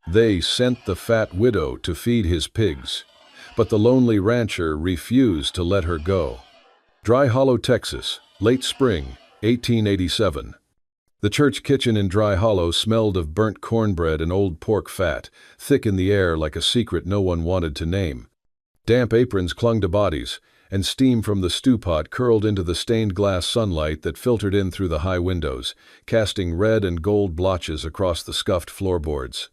They sent the fat widow to feed his pigs, but the lonely rancher refused to let her go. Dry Hollow, Texas, late spring, 1887. The church kitchen in Dry Hollow smelled of burnt cornbread and old pork fat, thick in the air like a secret no one wanted to name. Damp aprons clung to bodies, and steam from the stew pot curled into the stained glass sunlight that filtered in through the high windows, casting red and gold blotches across the scuffed floorboards.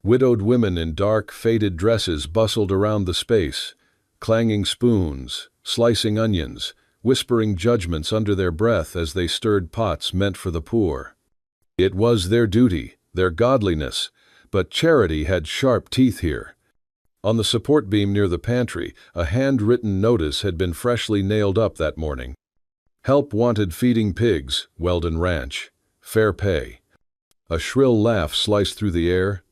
Widowed women in dark, faded dresses bustled around the space, clanging spoons, slicing onions, whispering judgments under their breath as they stirred pots meant for the poor. It was their duty, their godliness, but charity had sharp teeth here. On the support beam near the pantry, a handwritten notice had been freshly nailed up that morning. Help wanted feeding pigs, Weldon Ranch. Fair pay. A shrill laugh sliced through the air.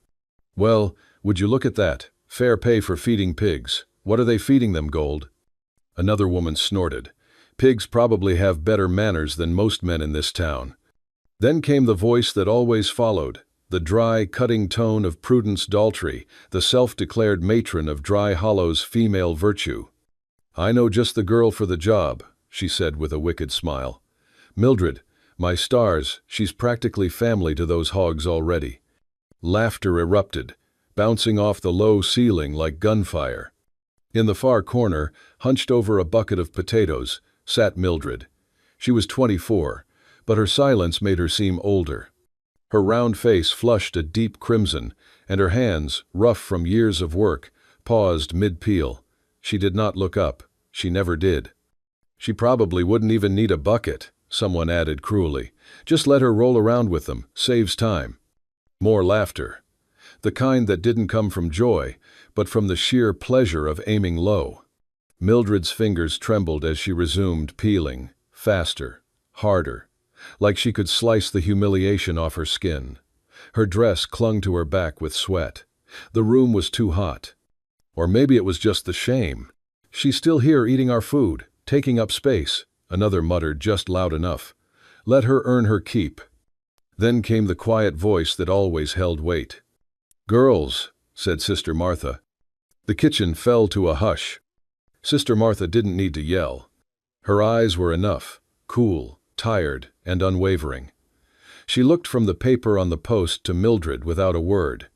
Well, would you look at that? Fair pay for feeding pigs. What are they feeding them, Gold? Another woman snorted. Pigs probably have better manners than most men in this town. Then came the voice that always followed, the dry, cutting tone of Prudence Daltrey, the self-declared matron of Dry Hollow's female virtue. I know just the girl for the job, she said with a wicked smile. Mildred, my stars, she's practically family to those hogs already. Laughter erupted, bouncing off the low ceiling like gunfire. In the far corner, hunched over a bucket of potatoes, sat Mildred. She was 24, but her silence made her seem older. Her round face flushed a deep crimson, and her hands, rough from years of work, paused mid-peel. She did not look up. She never did. She probably wouldn't even need a bucket, someone added cruelly. Just let her roll around with them, saves time. More laughter. The kind that didn't come from joy, but from the sheer pleasure of aiming low. Mildred's fingers trembled as she resumed peeling, faster, harder, like she could slice the humiliation off her skin. Her dress clung to her back with sweat. The room was too hot. Or maybe it was just the shame. She's still here eating our food, taking up space, another muttered just loud enough. Let her earn her keep. Then came the quiet voice that always held weight. Girls, said Sister Martha. The kitchen fell to a hush. Sister Martha didn't need to yell. Her eyes were enough, cool, tired, and unwavering. She looked from the paper on the post to Mildred without a word.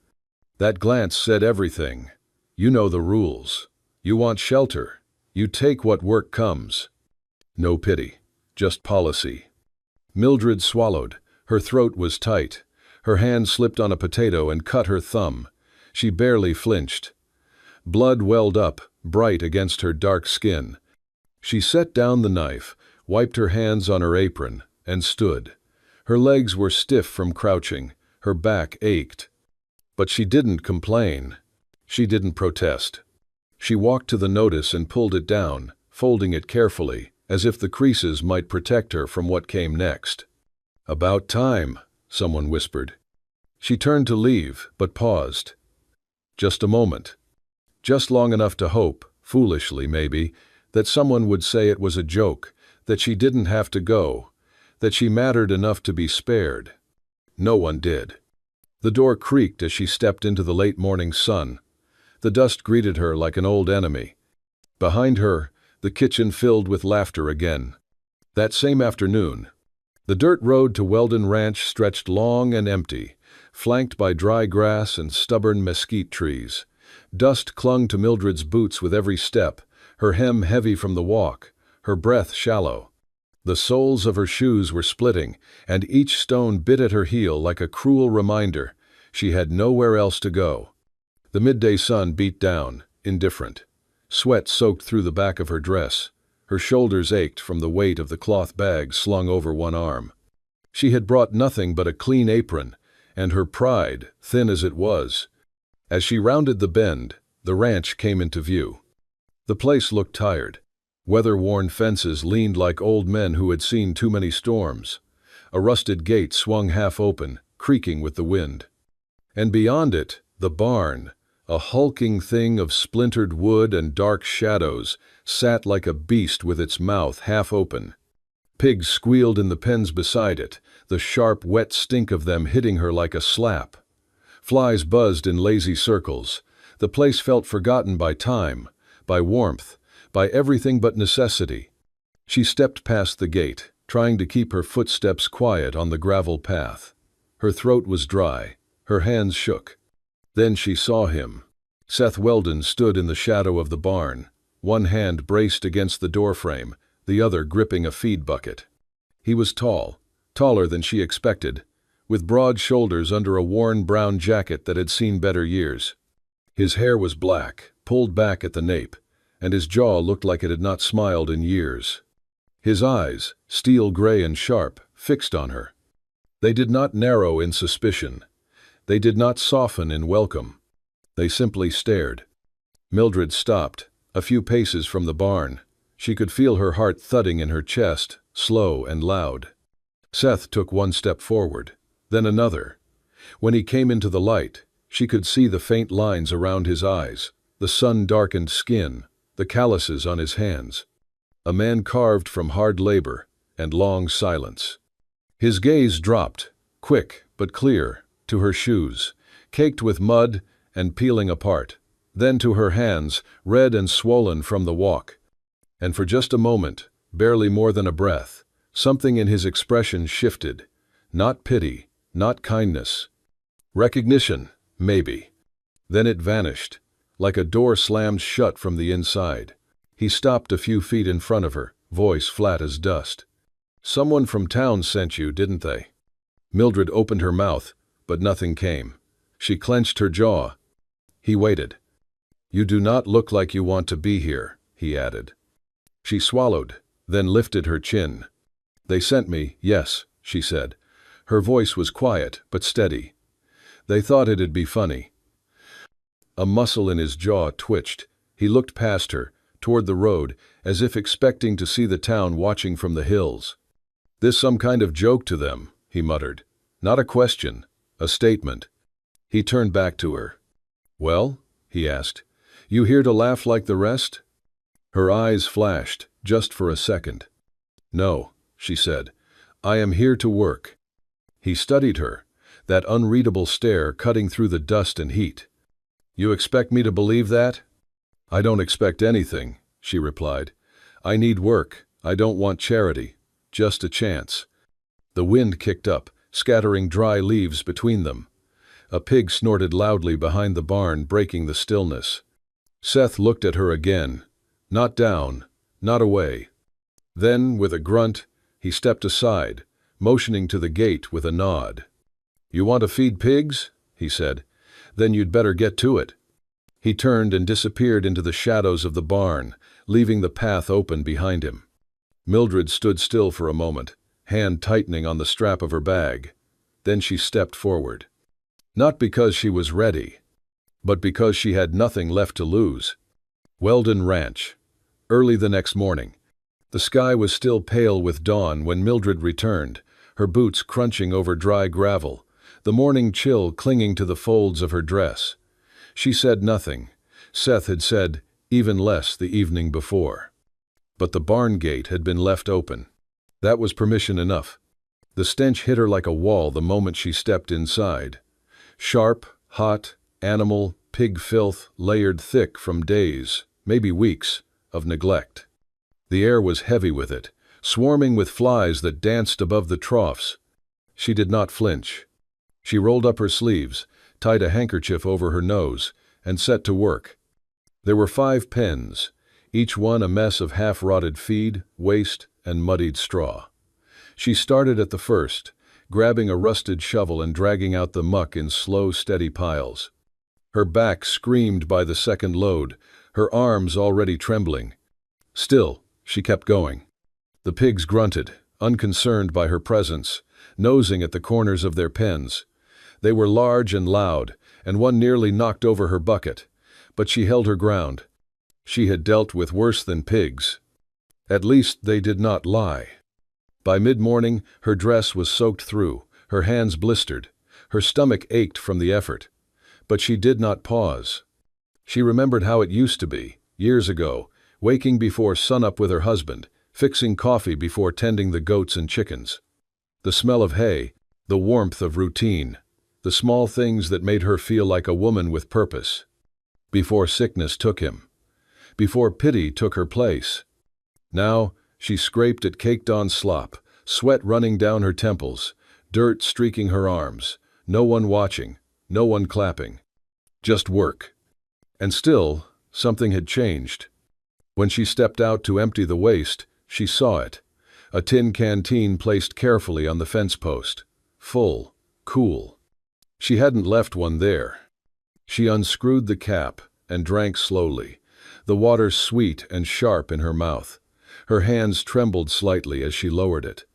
That glance said everything. You know the rules. You want shelter. You take what work comes. No pity, just policy. Mildred swallowed. Her throat was tight. Her hand slipped on a potato and cut her thumb. She barely flinched. Blood welled up, bright against her dark skin. She set down the knife, wiped her hands on her apron, and stood. Her legs were stiff from crouching. Her back ached. But she didn't complain. She didn't protest. She walked to the notice and pulled it down, folding it carefully, as if the creases might protect her from what came next. About time, someone whispered. She turned to leave, but paused. Just a moment. Just long enough to hope, foolishly maybe, that someone would say it was a joke, that she didn't have to go, that she mattered enough to be spared. No one did. The door creaked as she stepped into the late morning sun. The dust greeted her like an old enemy. Behind her, the kitchen filled with laughter again. That same afternoon, the dirt road to Weldon Ranch stretched long and empty, flanked by dry grass and stubborn mesquite trees. Dust clung to Mildred's boots with every step, her hem heavy from the walk, her breath shallow. The soles of her shoes were splitting, and each stone bit at her heel like a cruel reminder she had nowhere else to go. The midday sun beat down, indifferent. Sweat soaked through the back of her dress. Her shoulders ached from the weight of the cloth bag slung over one arm. She had brought nothing but a clean apron, and her pride, thin as it was. As she rounded the bend, the ranch came into view. The place looked tired. Weather-worn fences leaned like old men who had seen too many storms. A rusted gate swung half open, creaking with the wind. And beyond it, the barn, a hulking thing of splintered wood and dark shadows, sat like a beast with its mouth half open. Pigs squealed in the pens beside it, the sharp, wet stink of them hitting her like a slap. Flies buzzed in lazy circles. The place felt forgotten by time, by warmth, by everything but necessity. She stepped past the gate, trying to keep her footsteps quiet on the gravel path. Her throat was dry, her hands shook. Then she saw him. Seth Weldon stood in the shadow of the barn, one hand braced against the doorframe, the other gripping a feed bucket. He was tall, taller than she expected, with broad shoulders under a worn brown jacket that had seen better years. His hair was black, pulled back at the nape, and his jaw looked like it had not smiled in years. His eyes, steel gray and sharp, fixed on her. They did not narrow in suspicion. They did not soften in welcome. They simply stared. Mildred stopped, a few paces from the barn. She could feel her heart thudding in her chest, slow and loud. Seth took one step forward, then another. When he came into the light, she could see the faint lines around his eyes, the sun-darkened skin, the calluses on his hands. A man carved from hard labor and long silence. His gaze dropped, quick but clear, to her shoes, caked with mud and peeling apart, then to her hands, red and swollen from the walk. And for just a moment, barely more than a breath, something in his expression shifted. Not pity, not kindness. Recognition, maybe. Then it vanished, like a door slammed shut from the inside. He stopped a few feet in front of her, voice flat as dust. "Someone from town sent you, didn't they?" Mildred opened her mouth, but nothing came. She clenched her jaw. He waited. "You do not look like you want to be here," he added. She swallowed, then lifted her chin. "They sent me, yes," she said. Her voice was quiet but steady. "They thought it'd be funny." A muscle in his jaw twitched. He looked past her, toward the road, as if expecting to see the town watching from the hills. "This some kind of joke to them," he muttered. "Not a question, a statement." He turned back to her. "Well?" he asked. "You here to laugh like the rest?" Her eyes flashed, just for a second. "No," she said. "I am here to work." He studied her, that unreadable stare cutting through the dust and heat. "You expect me to believe that?" "I don't expect anything," she replied. "I need work. I don't want charity. Just a chance." The wind kicked up, scattering dry leaves between them. A pig snorted loudly behind the barn, breaking the stillness. Seth looked at her again. Not down, not away. Then, with a grunt, he stepped aside, motioning to the gate with a nod. "You want to feed pigs?" he said. "Then you'd better get to it." He turned and disappeared into the shadows of the barn, leaving the path open behind him. Mildred stood still for a moment, hand tightening on the strap of her bag. Then she stepped forward. Not because she was ready, but because she had nothing left to lose. Weldon Ranch. Early the next morning. The sky was still pale with dawn when Mildred returned, her boots crunching over dry gravel, the morning chill clinging to the folds of her dress. She said nothing. Seth had said even less the evening before. But the barn gate had been left open. That was permission enough. The stench hit her like a wall the moment she stepped inside. Sharp, hot, animal, pig filth layered thick from days, maybe weeks, of neglect. The air was heavy with it, swarming with flies that danced above the troughs. She did not flinch. She rolled up her sleeves, tied a handkerchief over her nose, and set to work. There were 5 pens, each one a mess of half-rotted feed, waste, and muddied straw. She started at the first, grabbing a rusted shovel and dragging out the muck in slow, steady piles. Her back screamed by the second load, her arms already trembling. Still, she kept going. The pigs grunted, unconcerned by her presence, nosing at the corners of their pens. They were large and loud, and one nearly knocked over her bucket, but she held her ground. She had dealt with worse than pigs. At least they did not lie. By mid-morning, her dress was soaked through, her hands blistered, her stomach ached from the effort. But she did not pause. She remembered how it used to be, years ago, waking before sunup with her husband, fixing coffee before tending the goats and chickens. The smell of hay, the warmth of routine, the small things that made her feel like a woman with purpose. Before sickness took him. Before pity took her place. Now, she scraped at caked-on slop, sweat running down her temples, dirt streaking her arms, no one watching, no one clapping. Just work. And still, something had changed. When she stepped out to empty the waste, she saw it. A tin canteen placed carefully on the fence post. Full, cool. She hadn't left one there. She unscrewed the cap and drank slowly, the water sweet and sharp in her mouth. Her hands trembled slightly as she lowered it.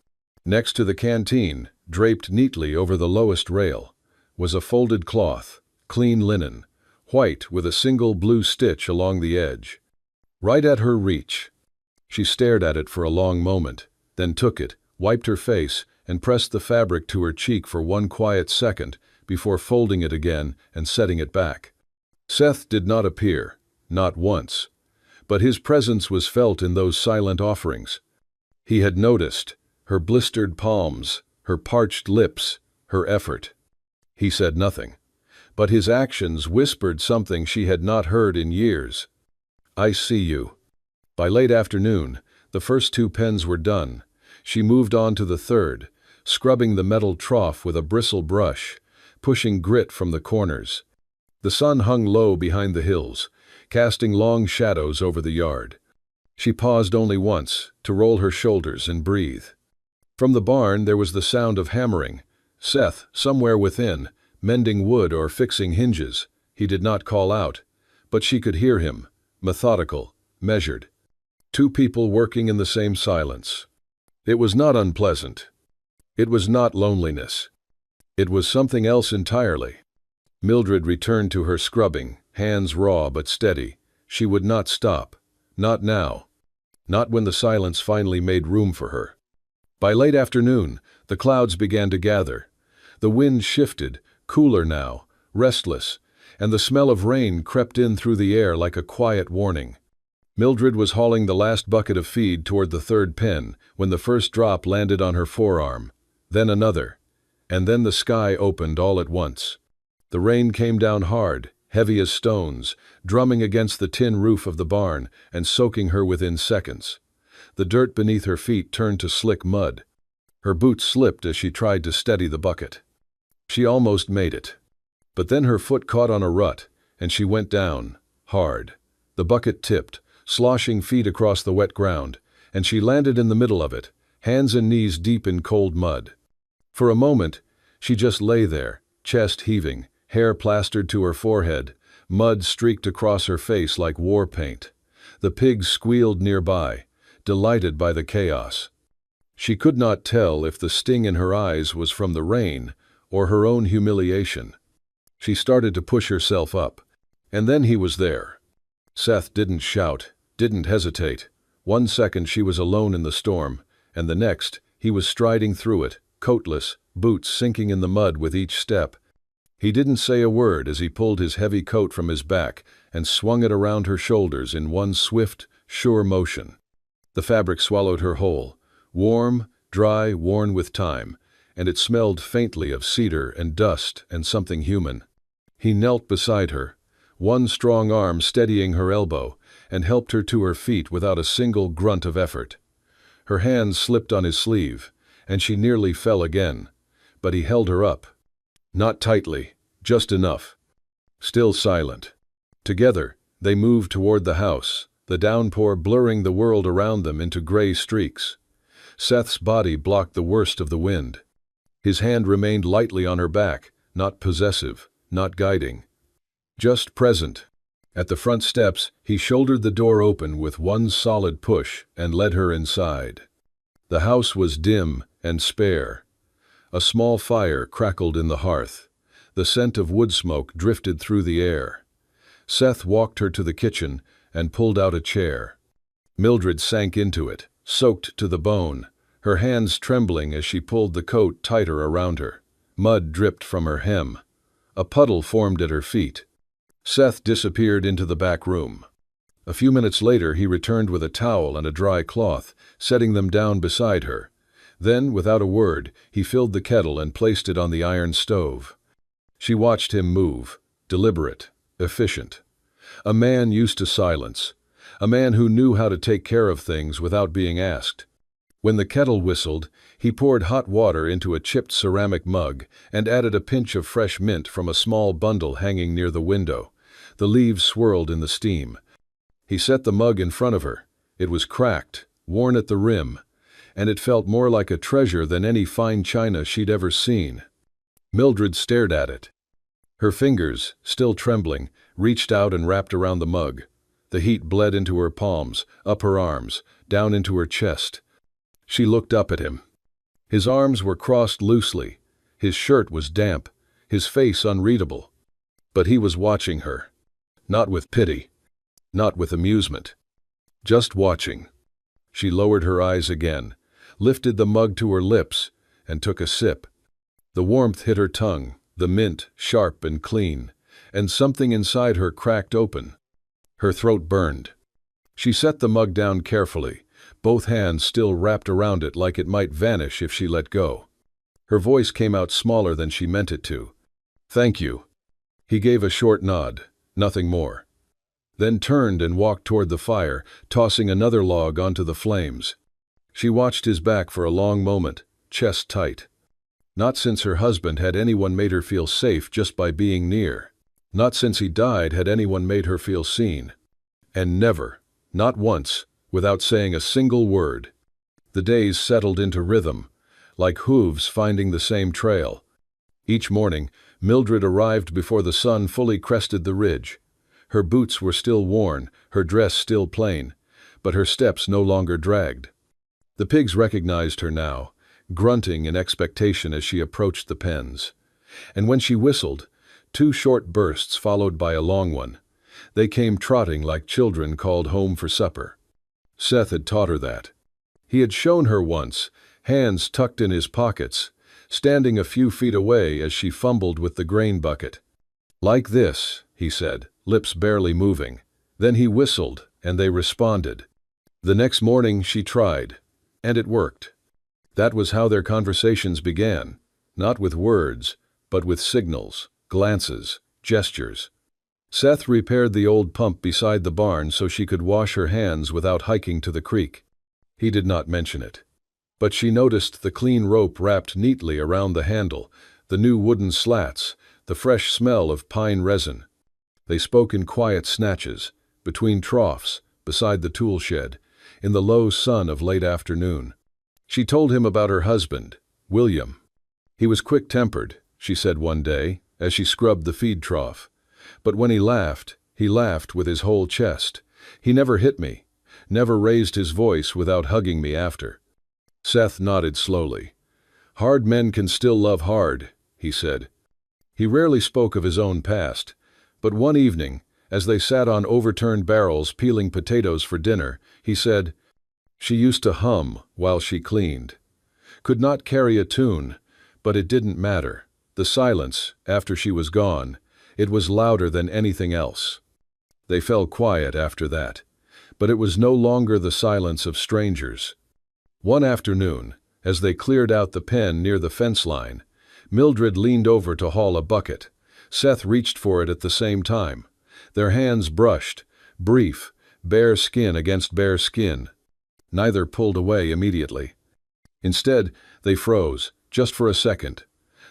Next to the canteen, draped neatly over the lowest rail, was a folded cloth, clean linen, white with a single blue stitch along the edge. Right at her reach. She stared at it for a long moment, then took it, wiped her face, and pressed the fabric to her cheek for one quiet second before folding it again and setting it back. Seth did not appear, not once, but his presence was felt in those silent offerings. He had noticed her blistered palms, her parched lips, her effort. He said nothing, but his actions whispered something she had not heard in years. "I see you." By late afternoon, the first 2 pens were done. She moved on to the third, scrubbing the metal trough with a bristle brush, pushing grit from the corners. The sun hung low behind the hills, casting long shadows over the yard. She paused only once, to roll her shoulders and breathe. From the barn there was the sound of hammering. Seth, somewhere within, mending wood or fixing hinges. He did not call out, but she could hear him, methodical, measured. 2 people working in the same silence. It was not unpleasant. It was not loneliness. It was something else entirely. Mildred returned to her scrubbing, hands raw but steady. She would not stop. Not now. Not when the silence finally made room for her. By late afternoon, the clouds began to gather. The wind shifted, cooler now, restless, and the smell of rain crept in through the air like a quiet warning. Mildred was hauling the last bucket of feed toward the 3rd pen when the first drop landed on her forearm, then another, and then the sky opened all at once. The rain came down hard, heavy as stones, drumming against the tin roof of the barn and soaking her within seconds. The dirt beneath her feet turned to slick mud. Her boots slipped as she tried to steady the bucket. She almost made it. But then her foot caught on a rut, and she went down, hard. The bucket tipped, sloshing feet across the wet ground, and she landed in the middle of it, hands and knees deep in cold mud. For a moment, she just lay there, chest heaving, hair plastered to her forehead, mud streaked across her face like war paint. The pigs squealed nearby, delighted by the chaos. She could not tell if the sting in her eyes was from the rain or her own humiliation. She started to push herself up, and then he was there. Seth didn't shout, didn't hesitate. 1 second she was alone in the storm, and the next he was striding through it, coatless, boots sinking in the mud with each step. He didn't say a word as he pulled his heavy coat from his back and swung it around her shoulders in one swift, sure motion. The fabric swallowed her whole, warm, dry, worn with time, and it smelled faintly of cedar and dust and something human. He knelt beside her, one strong arm steadying her elbow, and helped her to her feet without a single grunt of effort. Her hands slipped on his sleeve, and she nearly fell again, but he held her up. Not tightly, just enough. Still silent. Together, they moved toward the house, the downpour blurring the world around them into gray streaks. Seth's body blocked the worst of the wind. His hand remained lightly on her back, not possessive, not guiding. Just present. At the front steps, he shouldered the door open with one solid push and led her inside. The house was dim and spare. A small fire crackled in the hearth. The scent of wood smoke drifted through the air. Seth walked her to the kitchen and pulled out a chair. Mildred sank into it, soaked to the bone, her hands trembling as she pulled the coat tighter around her. Mud dripped from her hem. A puddle formed at her feet. Seth disappeared into the back room. A few minutes later he returned with a towel and a dry cloth, setting them down beside her. Then, without a word, he filled the kettle and placed it on the iron stove. She watched him move, deliberate, efficient. A man used to silence. A man who knew how to take care of things without being asked. When the kettle whistled, he poured hot water into a chipped ceramic mug and added a pinch of fresh mint from a small bundle hanging near the window. The leaves swirled in the steam. He set the mug in front of her. It was cracked, worn at the rim, and it felt more like a treasure than any fine china she'd ever seen. Mildred stared at it. Her fingers, still trembling, reached out and wrapped around the mug. The heat bled into her palms, up her arms, down into her chest. She looked up at him. His arms were crossed loosely. His shirt was damp, his face unreadable. But he was watching her. Not with pity. Not with amusement. Just watching. She lowered her eyes again, lifted the mug to her lips, and took a sip. The warmth hit her tongue, the mint sharp and clean, and something inside her cracked open. Her throat burned. She set the mug down carefully, both hands still wrapped around it like it might vanish if she let go. Her voice came out smaller than she meant it to. "Thank you." He gave a short nod, nothing more. Then turned and walked toward the fire, tossing another log onto the flames. She watched his back for a long moment, chest tight. Not since her husband had anyone made her feel safe just by being near. Not since he died had anyone made her feel seen. And never, not once, without saying a single word. The days settled into rhythm, like hooves finding the same trail. Each morning, Mildred arrived before the sun fully crested the ridge. Her boots were still worn, her dress still plain, but her steps no longer dragged. The pigs recognized her now, grunting in expectation as she approached the pens. And when she whistled, 2 short bursts followed by a long one. They came trotting like children called home for supper. Seth had taught her that. He had shown her once, hands tucked in his pockets, standing a few feet away as she fumbled with the grain bucket. "Like this," he said, lips barely moving. Then he whistled, and they responded. The next morning she tried, and it worked. That was how their conversations began, not with words, but with signals, glances, gestures. Seth repaired the old pump beside the barn so she could wash her hands without hiking to the creek. He did not mention it. But she noticed the clean rope wrapped neatly around the handle, the new wooden slats, the fresh smell of pine resin. They spoke in quiet snatches, between troughs, beside the tool shed, in the low sun of late afternoon. She told him about her husband, William. He was quick-tempered, she said one day, as she scrubbed the feed trough. But when he laughed with his whole chest. He never hit me, never raised his voice without hugging me after. Seth nodded slowly. "Hard men can still love hard," he said. He rarely spoke of his own past, but one evening, as they sat on overturned barrels peeling potatoes for dinner, he said, "She used to hum while she cleaned. Could not carry a tune, but it didn't matter. The silence, after she was gone, it was louder than anything else." They fell quiet after that, but it was no longer the silence of strangers. One afternoon, as they cleared out the pen near the fence line, Mildred leaned over to haul a bucket. Seth reached for it at the same time. Their hands brushed, brief, bare skin against bare skin. Neither pulled away immediately. Instead, they froze, just for a second,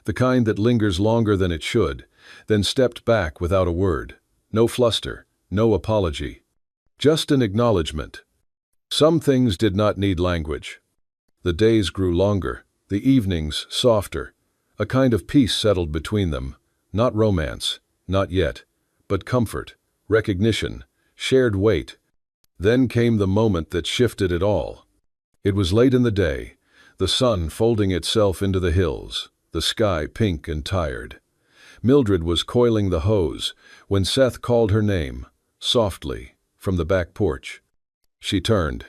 the kind that lingers longer than it should, then stepped back without a word. No fluster, no apology. Just an acknowledgement. Some things did not need language. The days grew longer, the evenings softer. A kind of peace settled between them, not romance, not yet, but comfort, recognition, shared weight. Then came the moment that shifted it all. It was late in the day, the sun folding itself into the hills, the sky pink and tired. Mildred was coiling the hose when Seth called her name, softly, from the back porch. She turned.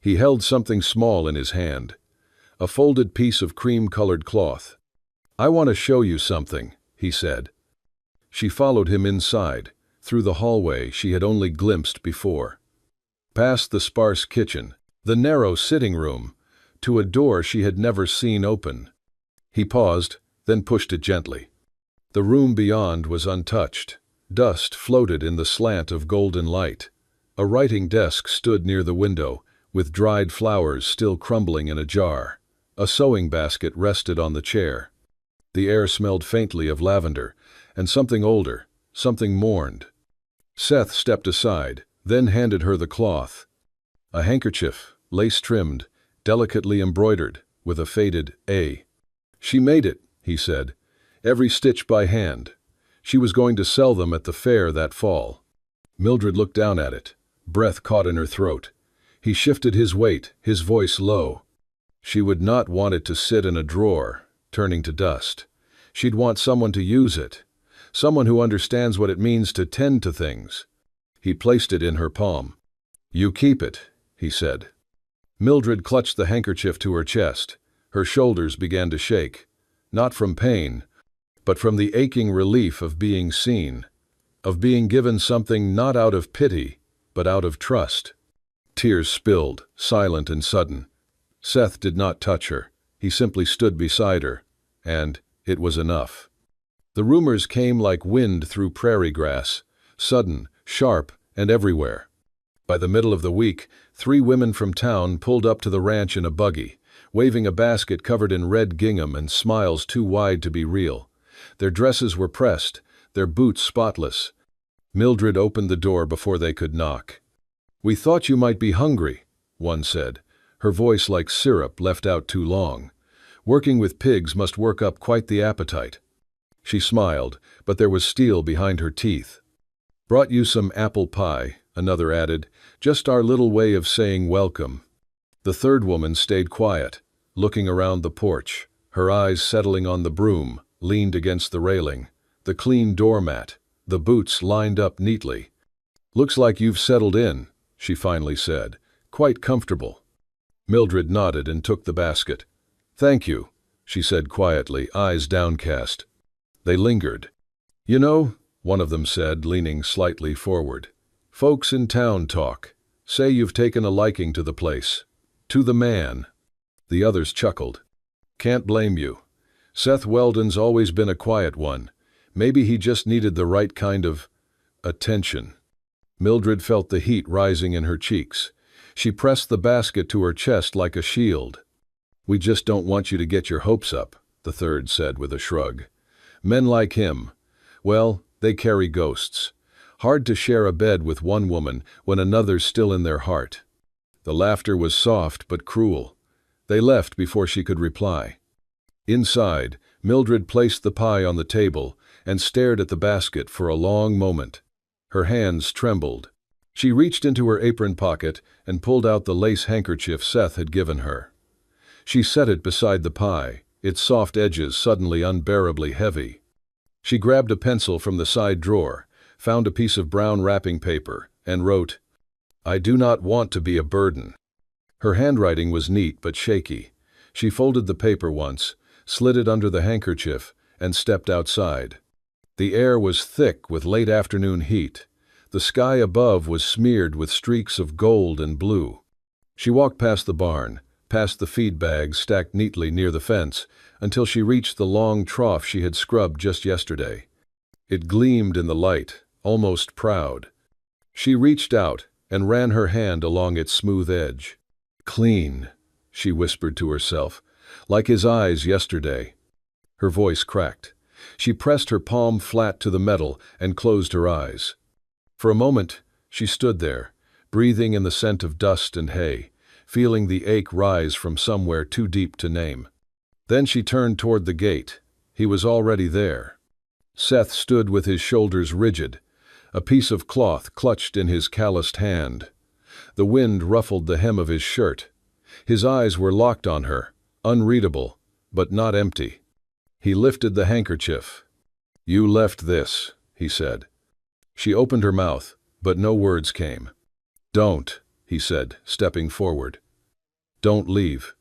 He held something small in his hand, a folded piece of cream-colored cloth. "I want to show you something," he said. She followed him inside, through the hallway she had only glimpsed before. Past the sparse kitchen, the narrow sitting room, to a door she had never seen open. He paused, then pushed it gently. The room beyond was untouched. Dust floated in the slant of golden light. A writing desk stood near the window, with dried flowers still crumbling in a jar. A sewing basket rested on the chair. The air smelled faintly of lavender, and something older, something mourned. Seth stepped aside, then handed her the cloth. A handkerchief, lace-trimmed, delicately embroidered, with a faded A. "She made it," he said, "every stitch by hand. She was going to sell them at the fair that fall." Mildred looked down at it, breath caught in her throat. He shifted his weight, his voice low. She would not want it to sit in a drawer, turning to dust. She'd want someone to use it, someone who understands what it means to tend to things. He placed it in her palm. "You keep it," he said. Mildred clutched the handkerchief to her chest. Her shoulders began to shake, not from pain, but from the aching relief of being seen, of being given something not out of pity, but out of trust. Tears spilled, silent and sudden. Seth did not touch her. He simply stood beside her, and it was enough. The rumors came like wind through prairie grass, sudden, sharp, and everywhere. By the middle of the week, 3 women from town pulled up to the ranch in a buggy, waving a basket covered in red gingham and smiles too wide to be real. Their dresses were pressed, their boots spotless. Mildred opened the door before they could knock. "We thought you might be hungry," one said, her voice like syrup left out too long. "Working with pigs must work up quite the appetite." She smiled, but there was steel behind her teeth. "Brought you some apple pie," another added, "just our little way of saying welcome." The third woman stayed quiet, looking around the porch, her eyes settling on the broom, leaned against the railing, the clean doormat, the boots lined up neatly. "Looks like you've settled in," she finally said, "quite comfortable." Mildred nodded and took the basket. "Thank you," she said quietly, eyes downcast. They lingered. "You know," one of them said, leaning slightly forward, "folks in town talk. Say you've taken a liking to the place. To the man." The others chuckled. "Can't blame you. Seth Weldon's always been a quiet one. Maybe he just needed the right kind of attention." Mildred felt the heat rising in her cheeks. She pressed the basket to her chest like a shield. "We just don't want you to get your hopes up," the third said with a shrug. "Men like him, well, they carry ghosts. Hard to share a bed with one woman when another's still in their heart." The laughter was soft but cruel. They left before she could reply. Inside, Mildred placed the pie on the table and stared at the basket for a long moment. Her hands trembled. She reached into her apron pocket and pulled out the lace handkerchief Seth had given her. She set it beside the pie, its soft edges suddenly unbearably heavy. She grabbed a pencil from the side drawer, found a piece of brown wrapping paper, and wrote, "I do not want to be a burden." Her handwriting was neat but shaky. She folded the paper once, slid it under the handkerchief, and stepped outside. The air was thick with late afternoon heat. The sky above was smeared with streaks of gold and blue. She walked past the barn, past the feed bags stacked neatly near the fence, until she reached the long trough she had scrubbed just yesterday. It gleamed in the light, almost proud. She reached out and ran her hand along its smooth edge. "Clean," she whispered to herself, "like his eyes yesterday." Her voice cracked. She pressed her palm flat to the metal and closed her eyes. For a moment, she stood there, breathing in the scent of dust and hay, feeling the ache rise from somewhere too deep to name. Then she turned toward the gate. He was already there. Seth stood with his shoulders rigid, a piece of cloth clutched in his calloused hand. The wind ruffled the hem of his shirt. His eyes were locked on her, unreadable, but not empty. He lifted the handkerchief. "You left this," he said. She opened her mouth, but no words came. "Don't," he said, stepping forward. "Don't leave."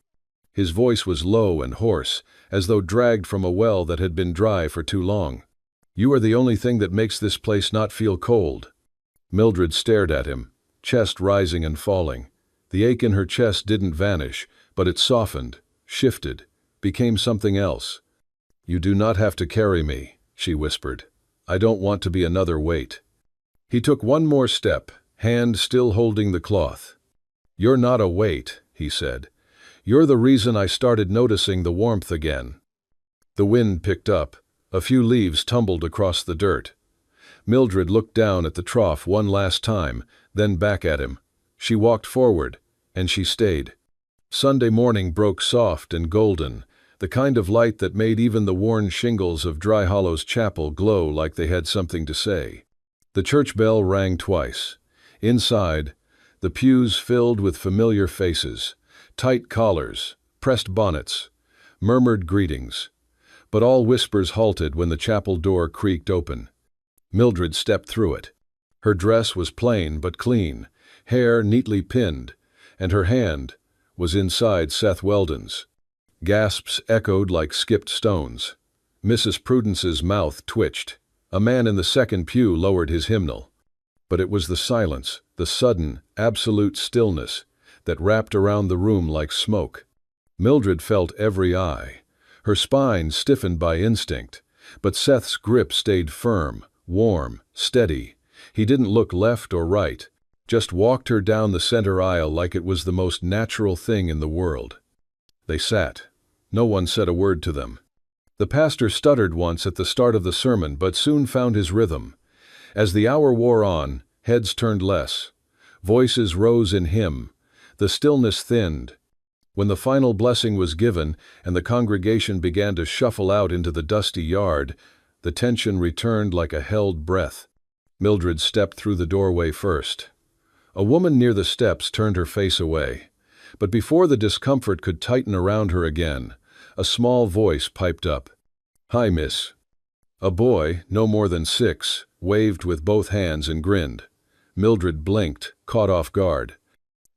His voice was low and hoarse, as though dragged from a well that had been dry for too long. "You are the only thing that makes this place not feel cold." Mildred stared at him, chest rising and falling. The ache in her chest didn't vanish, but it softened, shifted, became something else. "You do not have to carry me," she whispered. "I don't want to be another weight." He took one more step, hand still holding the cloth. "You're not a weight," he said. "You're the reason I started noticing the warmth again." The wind picked up. A few leaves tumbled across the dirt. Mildred looked down at the trough one last time, then back at him. She walked forward, and she stayed. Sunday morning broke soft and golden, the kind of light that made even the worn shingles of Dry Hollow's chapel glow like they had something to say. The church bell rang twice. Inside, the pews filled with familiar faces, tight collars, pressed bonnets, murmured greetings. But all whispers halted when the chapel door creaked open. Mildred stepped through it. Her dress was plain but clean, hair neatly pinned, and her hand was inside Seth Weldon's. Gasps echoed like skipped stones. Mrs. Prudence's mouth twitched. A man in the second pew lowered his hymnal. But it was the silence, the sudden, absolute stillness, that wrapped around the room like smoke. Mildred felt every eye. Her spine stiffened by instinct, but Seth's grip stayed firm, warm, steady. He didn't look left or right, just walked her down the center aisle like it was the most natural thing in the world. They sat. No one said a word to them. The pastor stuttered once at the start of the sermon but soon found his rhythm. As the hour wore on, heads turned less. Voices rose in hymn. The stillness thinned. When the final blessing was given and the congregation began to shuffle out into the dusty yard, the tension returned like a held breath. Mildred stepped through the doorway first. A woman near the steps turned her face away. But before the discomfort could tighten around her again, a small voice piped up. "Hi, miss." A boy, no more than 6, waved with both hands and grinned. Mildred blinked, caught off guard.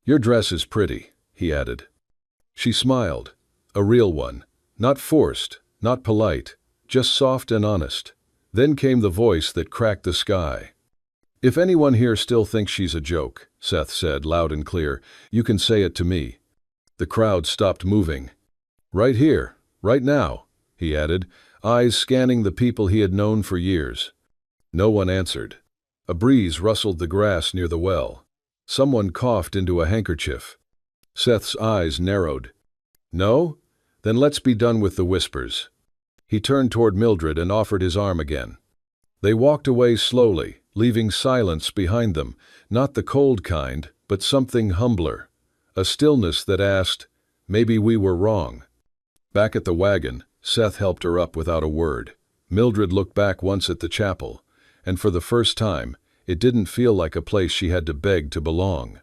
"Your dress is pretty," he added. She smiled. A real one. Not forced, not polite, just soft and honest. Then came the voice that cracked the sky. "If anyone here still thinks she's a joke," Seth said loud and clear, "you can say it to me." The crowd stopped moving. "Right here, right now," he added, eyes scanning the people he had known for years. No one answered. A breeze rustled the grass near the well. Someone coughed into a handkerchief. Seth's eyes narrowed. "No? Then let's be done with the whispers." He turned toward Mildred and offered his arm again. They walked away slowly, leaving silence behind them, not the cold kind, but something humbler. A stillness that asked, "Maybe we were wrong." Back at the wagon, Seth helped her up without a word. Mildred looked back once at the chapel, and for the first time, it didn't feel like a place she had to beg to belong.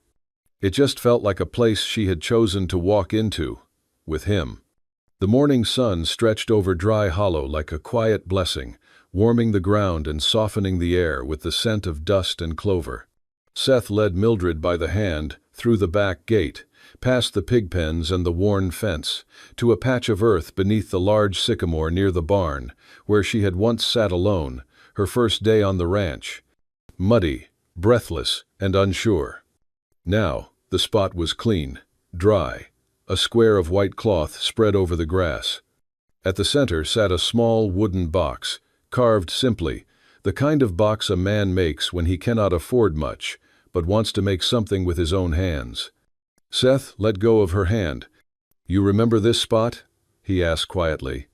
It just felt like a place she had chosen to walk into, with him. The morning sun stretched over Dry Hollow like a quiet blessing, warming the ground and softening the air with the scent of dust and clover. Seth led Mildred by the hand through the back gate, past the pig pens and the worn fence, to a patch of earth beneath the large sycamore near the barn, where she had once sat alone, her first day on the ranch. Muddy, breathless, and unsure. Now, the spot was clean, dry, a square of white cloth spread over the grass. At the center sat a small wooden box, carved simply, the kind of box a man makes when he cannot afford much, but wants to make something with his own hands. Seth let go of her hand. "You remember this spot?" he asked quietly.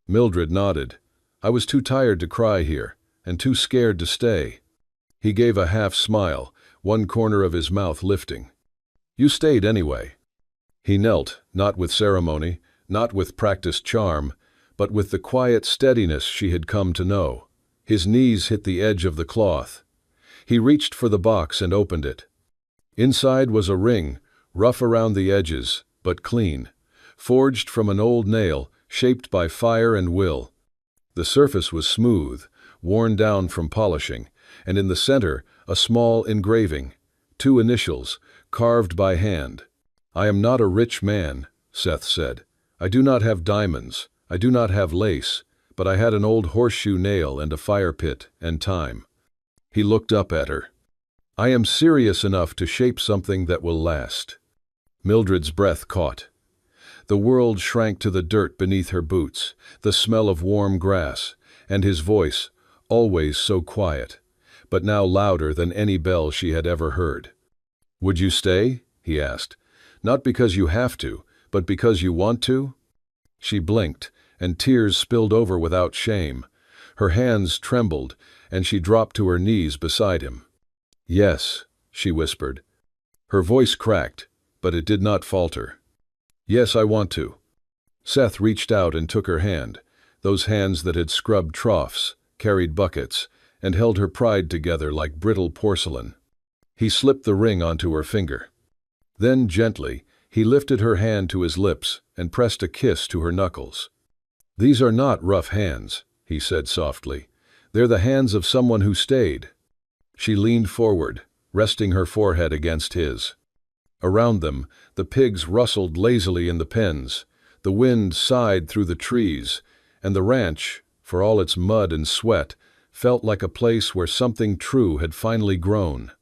Mildred nodded. "I was too tired to cry here, and too scared to stay." He gave a half smile, one corner of his mouth lifting. "You stayed anyway." He knelt, not with ceremony, not with practiced charm, but with the quiet steadiness she had come to know. His knees hit the edge of the cloth. He reached for the box and opened it. Inside was a ring, rough around the edges, but clean, forged from an old nail, shaped by fire and will. The surface was smooth, worn down from polishing, and in the center a small engraving, 2 initials, carved by hand. "I am not a rich man," Seth said. "I do not have diamonds, I do not have lace, but I had an old horseshoe nail and a fire pit and time." He looked up at her. "I am serious enough to shape something that will last." Mildred's breath caught. The world shrank to the dirt beneath her boots, the smell of warm grass, and his voice, always so quiet, but now louder than any bell she had ever heard. "Would you stay?" he asked. "Not because you have to, but because you want to?" She blinked, and tears spilled over without shame. Her hands trembled, and she dropped to her knees beside him. "Yes," she whispered. Her voice cracked, but it did not falter. "Yes, I want to." Seth reached out and took her hand, those hands that had scrubbed troughs, carried buckets, and held her pride together like brittle porcelain. He slipped the ring onto her finger. Then, gently, he lifted her hand to his lips and pressed a kiss to her knuckles. "These are not rough hands," he said softly. "They're the hands of someone who stayed." She leaned forward, resting her forehead against his. Around them, the pigs rustled lazily in the pens, the wind sighed through the trees, and the ranch, for all its mud and sweat, felt like a place where something true had finally grown.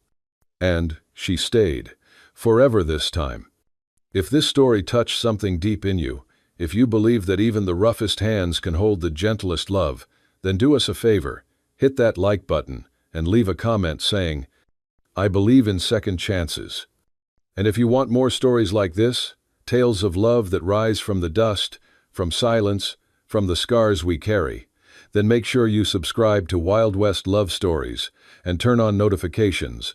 And she stayed, forever this time. If this story touched something deep in you, if you believe that even the roughest hands can hold the gentlest love, then do us a favor, hit that like button, and leave a comment saying, "I believe in second chances." And if you want more stories like this, tales of love that rise from the dust, from silence, from the scars we carry, then make sure you subscribe to Wild West Love Stories and turn on notifications.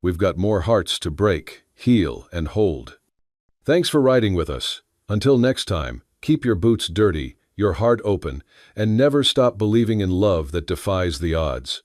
We've got more hearts to break, heal, and hold. Thanks for riding with us. Until next time, keep your boots dirty, your heart open, and never stop believing in love that defies the odds.